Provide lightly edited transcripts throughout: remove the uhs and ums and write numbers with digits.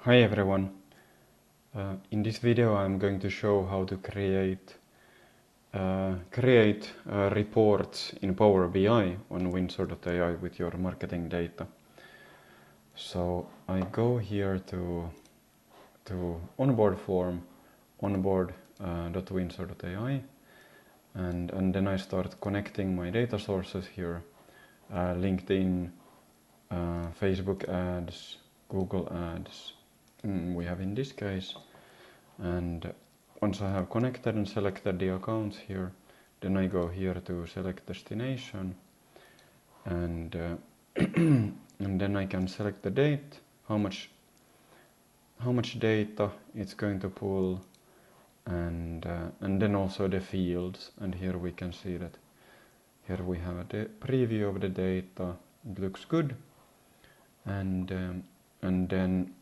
Hi everyone. In this video I'm going to show how to create reports in Power BI on Windsor.ai with your marketing data. So I go here to onboard form, onboard.windsor.ai, and then I start connecting my data sources here, LinkedIn, Facebook ads, Google ads, we have in this case. And once I have connected and selected the accounts here, then I go here to select destination, and and then I can select the date, how much data it's going to pull, and then also the fields. And here we can see that here we have the preview of the data. It looks good, and then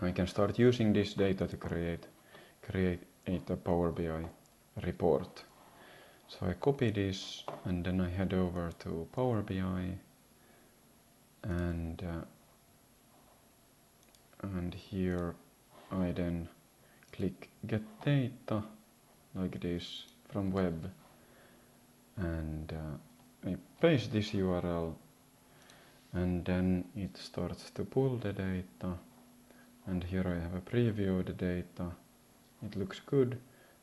I can start using this data to create a Power BI report. So I copy this, and then I head over to Power BI, and here I then click Get Data, like this, from web, and I paste this URL, and then it starts to pull the data. And here I have a preview of the data. It looks good,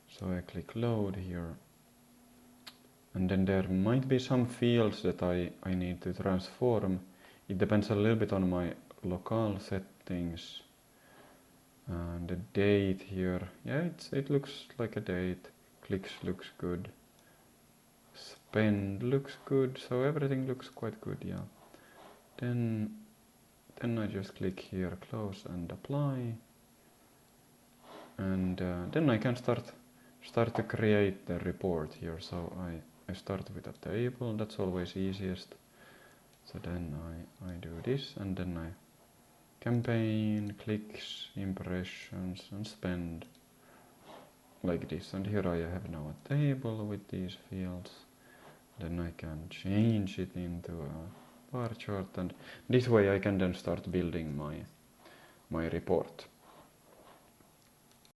so I click load here. And then there might be some fields that I need to transform. It depends a little bit on my local settings. And the date here, yeah, it looks like a date. Clicks looks good. Spend looks good, so everything looks quite good, yeah. Then I just click here, close and apply, and then I can start to create the report here. So I start with a table, that's always easiest. So then I do this, and then I campaign, clicks, impressions, and spend, like this. And here I have now a table with these fields. Then I can change it into a bar chart, and this way I can then start building my report.